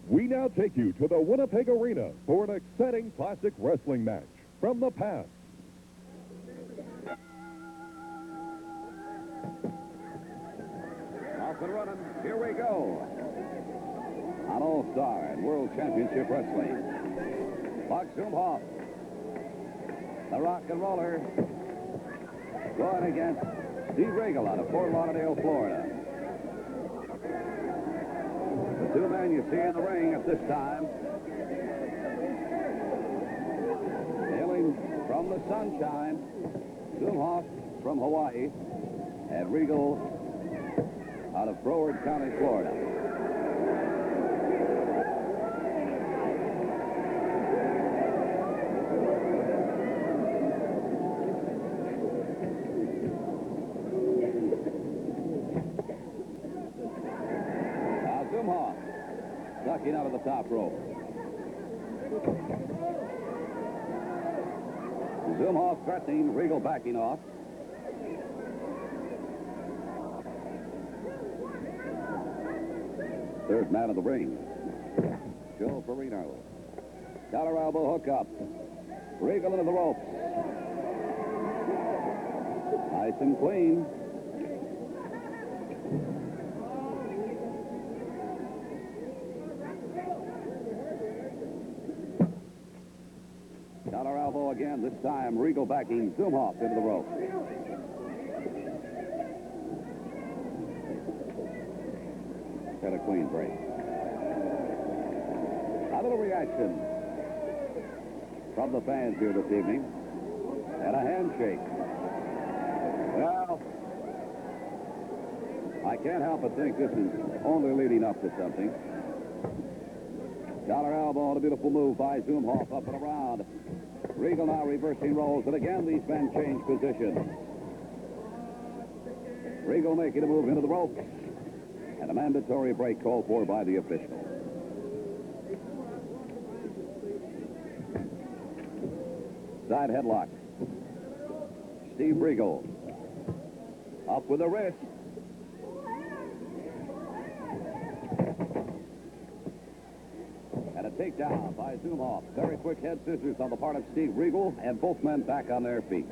We now take you to the Winnipeg Arena for an exciting classic wrestling match from the past. Off and running. Here we go. On All-Star and World Championship Wrestling. Buck Zumhofe. The Rock and Roller. Going against Steve Regal out of Fort Lauderdale, Florida. The two men you see in the ring at this time. Hailing from the sunshine. Zumhofe from Hawaii. And Regal out of Broward County, Florida. Now Zumhofe ducking out of the top rope. Zumhofe threatening, Regal backing off. Third man of the ring. Joe Perino. Collar elbow hook up. Regal into the ropes. Nice and clean. Collar elbow again. This time Regal backing Zumhofe into the rope. Had a clean break. A little reaction from the fans here this evening. And a handshake. Well, I can't help but think this is only leading up to something. Collar elbow and a beautiful move by Zumhofe up and around. Regal now reversing roles, and again these men change position. Regal making a move into the ropes. And a mandatory break called for by the official. Side headlock. Steve Regal. Up with the wrist. And a takedown by Zumhofe. Very quick head scissors on the part of Steve Regal, and both men back on their feet.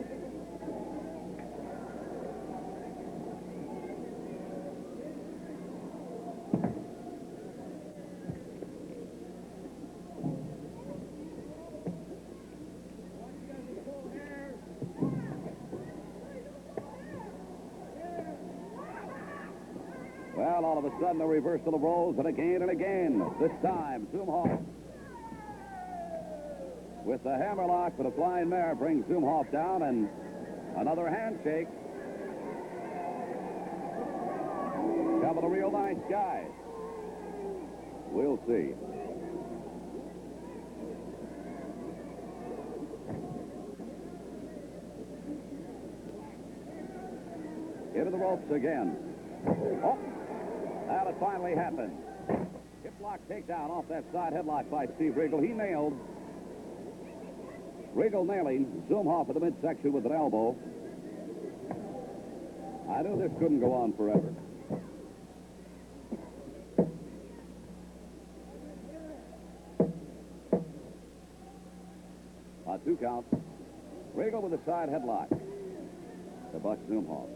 Well, all of a sudden, a reversal of roles, and again. This time, Zumhofe with the hammerlock, but a flying mare brings Zumhofe down, and another handshake. Couple of real nice guys. We'll see. Into the ropes again. Oh! Well, it finally happened. Hip lock takedown off that side headlock by Steve Regal. He nailed. Regal nailing Zumhofe at the midsection with an elbow. I knew this couldn't go on forever. On 2 counts. Regal with a side headlock to Buck Zumhofe.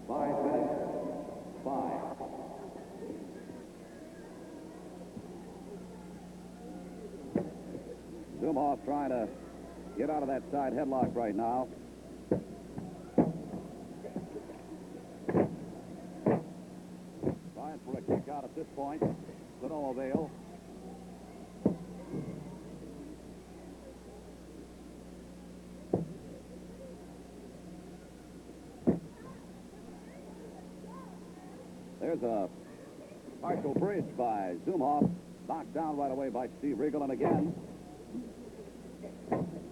5 minutes. 5. Zumhofe trying to get out of that side headlock right now. Trying for a kick out at this point. To no avail. There's a partial bridge by Zumhofe. Knocked down right away by Steve Regal. And again,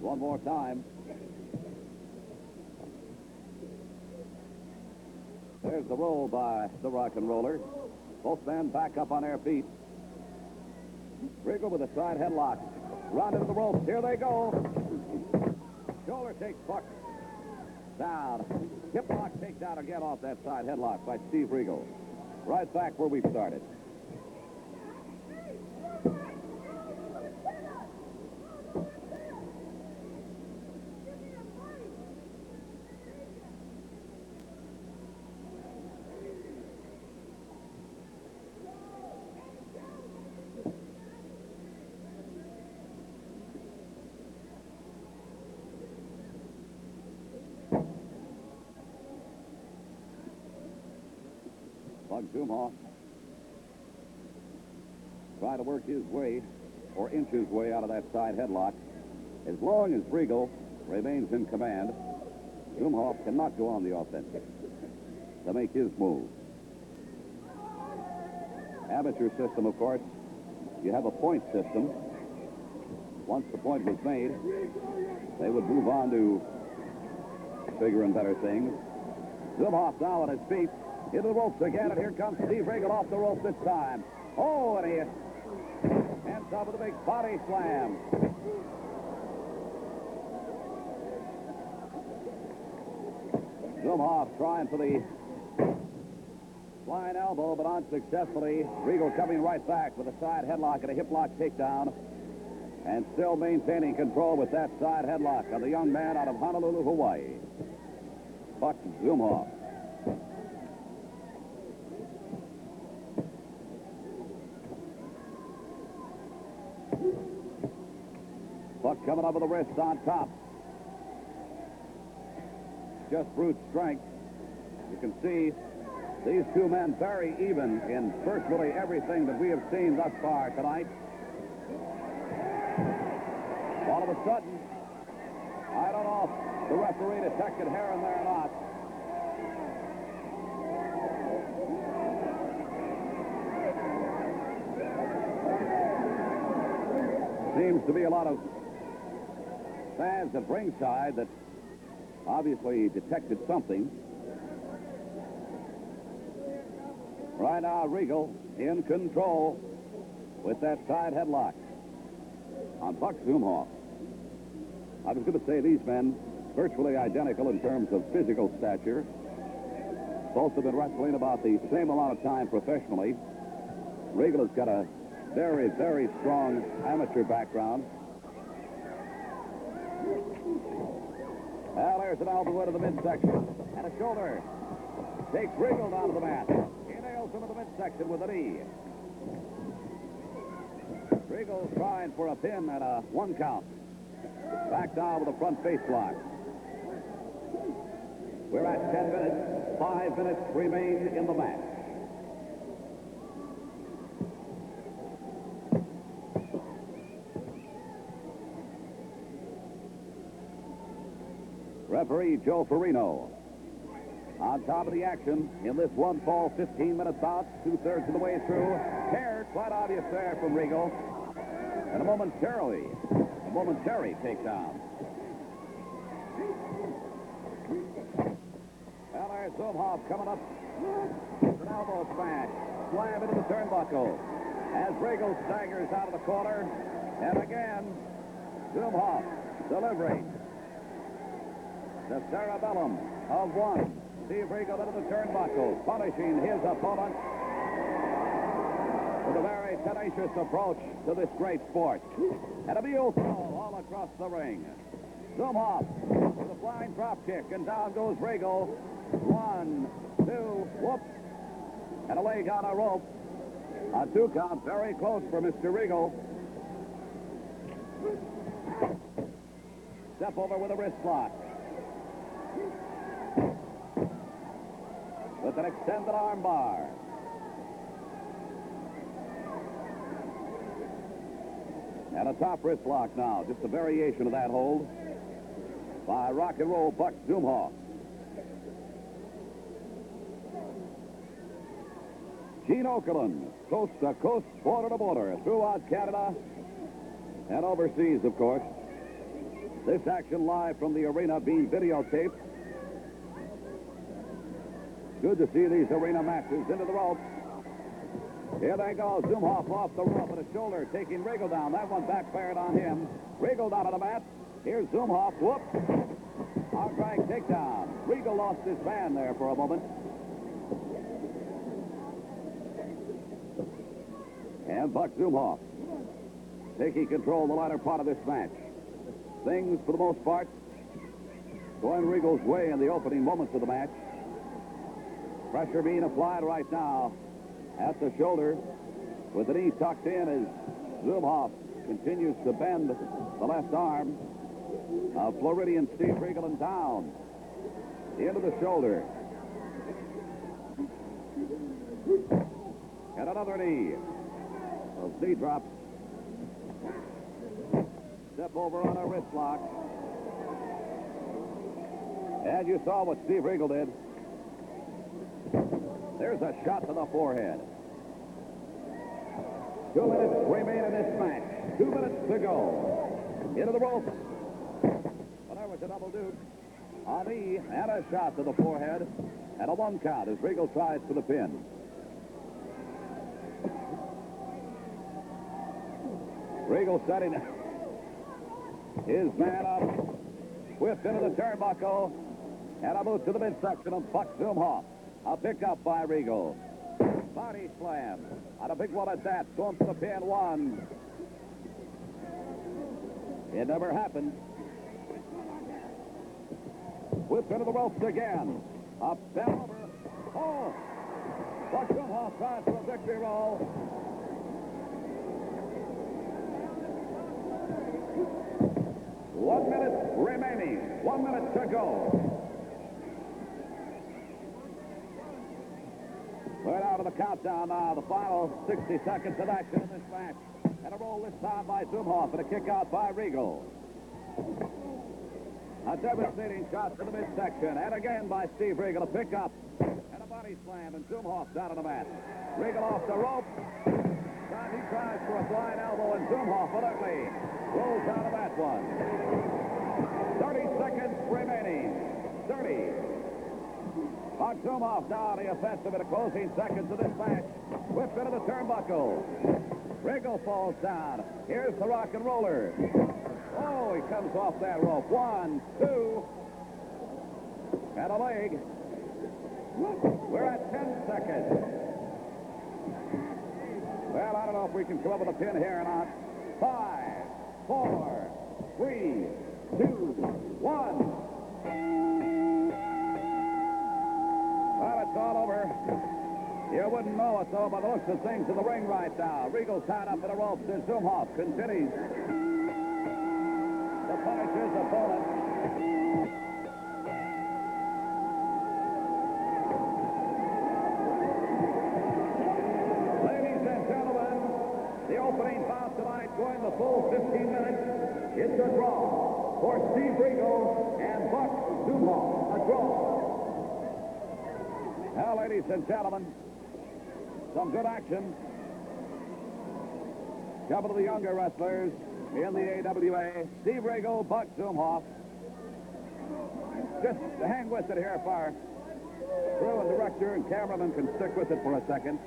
one more time. There's the roll by the Rock and Roller. Both men back up on their feet. Regal with a side headlock. Round into the ropes. Here they go. Shoulder takes Buck. down. Hip lock takedown again off that side headlock by Steve Regal. Right back where we started. Zumhofe trying to work his way or inch his way out of that side headlock. As long as Regal remains in command, Zumhofe cannot go on the offensive to make his move. Amateur system, of course, you have a point system. Once the point was made, they would move on to bigger and better things. Zumhofe now on his feet. Into the ropes again, and here comes Steve Regal off the rope this time. Oh, and he ends up with a big body slam. Zumhofe trying for the flying elbow, but unsuccessfully. Regal coming right back with a side headlock and a hip lock takedown, and still maintaining control with that side headlock of the young man out of Honolulu, Hawaii, Buck Zumhofe. Buck coming up with a wrist on top. Just brute strength. You can see these two men very even in virtually everything that we have seen thus far tonight. All of a sudden, I don't know if the referee detected hair in there or not. Seems to be a lot of fans at ringside that obviously detected something. Right now, Regal in control with that side headlock on Buck Zumhofe. I was going to say these men virtually identical in terms of physical stature. Both have been wrestling about the same amount of time professionally. Regal has got a very, very strong amateur background. Well, there's an elbow into the midsection and a shoulder. Takes Regal down to the mat. He nails him in the midsection with a knee. Regal trying for a pin and a 1 count. Back down with a front face lock. We're at 10 minutes. 5 minutes remain in the match. Referee Joe Farino on top of the action in this 1-fall, 15-minute bout, 2/3 of the way through. Hair quite obvious there from Regal. And a momentary takedown. Well, there's Zumhofe coming up. It's an elbow smash. Slam into the turnbuckle as Regal staggers out of the corner. And again, Zumhofe delivering the cerebellum of one. Steve Regal into the turnbuckle, punishing his opponent with a very tenacious approach to this great sport. And a mule throw all across the ring. Zumhofe with a flying drop kick, and down goes Regal. 1, 2, whoop. And a leg on a rope. A 2 count, very close for Mr. Regal. Step over with a wrist lock. With an extended arm bar. And a top wrist lock now. Just a variation of that hold by rock and roll Buck Zumhofe. Gene Okerlund, coast to coast, border to border, throughout Canada and overseas, of course. This action live from the arena being videotaped. Good to see these arena matches into the ropes. Here they go. Zumhofe off the rope with a shoulder, taking Regal down. That one backfired on him. Regal down on the mat. Here's Zumhofe. Whoop. Arm drag takedown. Regal lost his man there for a moment. And Buck Zumhofe taking control of the latter part of this match. Things, for the most part, going Regal's way in the opening moments of the match. Pressure being applied right now at the shoulder with the knee tucked in as Zumhofe continues to bend the left arm of Floridian Steve Regal and down into the shoulder. And another knee. Those knee drops. Step over on a wrist lock. And you saw what Steve Regal did. There's a shot to the forehead. 2 minutes remain in this match. 2 minutes to go. Into the ropes. Well, there was a double duke. A knee and a shot to the forehead. And a 1 count as Regal tries for the pin. Regal setting his man up. Whipped into the turnbuckle. And a move to the midsection of Buck Zumhofe. A pickup by Regal. Body slam. And a big one at that. Going for the pin. 1. It never happened. Whipped into the ropes again. Up, bent over. Oh! Buck Zumhofe tries for a victory roll. One minute remaining. 1 minute to go. We're out of the countdown now. The final 60 seconds of action in this match. And a roll this time by Zumhofe and a kick out by Regal. A devastating shot to the midsection. And again by Steve Regal. A pickup and a body slam. And Zumhofe down on the mat. Regal off the rope. Time he tries for a flying elbow. And Zumhofe alertly rolls out of that one. 30 seconds remaining. 30. Buck Zumhofe now on the offensive in the closing seconds of this match. Whipped into the turnbuckle. Regal falls down. Here's the rock and roller. Oh, he comes off that rope. 1, 2. And a leg. We're at 10 seconds. Well, I don't know if we can come up with a pin here or not. 5, 4, 3, 2, 1. Well, it's all over. You wouldn't know it, though, by the looks of things in the ring right now. Regal's tied up in the ropes, and Zumhofe continues to punish his opponent. Ladies and gentlemen, the opening bout tonight going the full 15 minutes. It's a draw for Steve Regal and Buck Zumhofe. A draw. Now, ladies and gentlemen, some good action. Couple of the younger wrestlers in the AWA. Steve Regal, Buck Zumhofe. Just hang with it here if our crew and director and cameraman can stick with it for a second.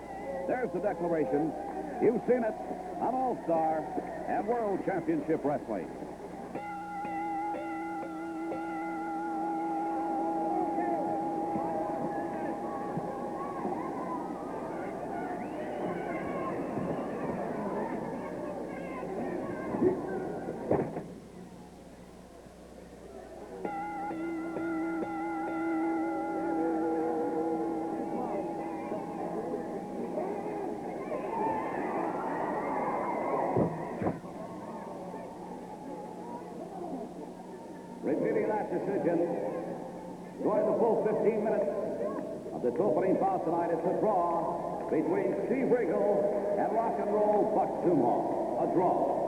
There's the declaration. You've seen it on All-Star and World Championship Wrestling. Repeating that decision, going the full 15 minutes of this opening bout tonight, it's a draw between Steve Regal and Rock and Roll Buck Zumhofe. A draw.